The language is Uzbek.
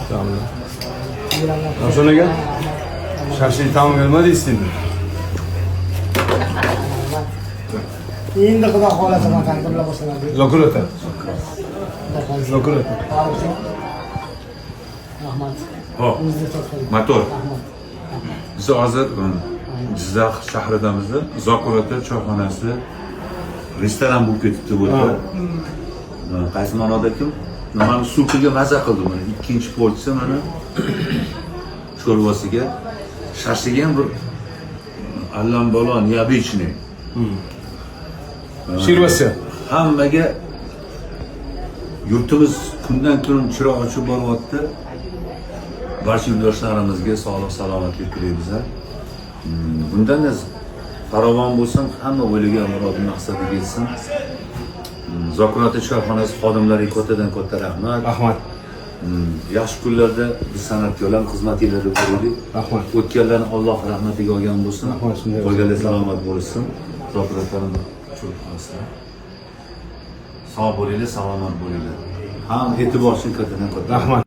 Tamam. Şöyle Şaşırı tamam gelmedi istedim. Endi Xudo xolasa takrorlab boshlanadi. Lokurata. Lokurata. Rahmat. Hop. Motor. Biz hozir Jizzax shahridamiz. Zokurata choyxonasi restoran bo'lib ketibdi bu yerda. Qaysi ma'noda kim? Mana supiga maza qildi mana ikkinchi porsiya mana sho'rvasiga, shashiga ham bir allambalo neobычный. Shirvasi. Hammaga yurtimiz kundan kun chiroq ochib boryapti. Barcha yurtdoshlarimizga sog'lik, salomatlik tilaymiz. Bundan farovon bo'lsin, hamma o'ylagan murodi maqsadiga yetsin. Zokurata choyxonasi xodimlariga katta rahmat. Rahmat. Yaxshi kunlarda biz san'atkorlar xizmatinglarda bo'laylik. Rahmat. O'tganlarni Alloh rahmatiga olgan bo'lsin. Rahmat, shunday. Qolganlar salomat bo'lsin. Zokurataning choyxonasi. Sog' bo'linglar, salomat bo'linglar. Ham e'tibor uchun katta Rahmat.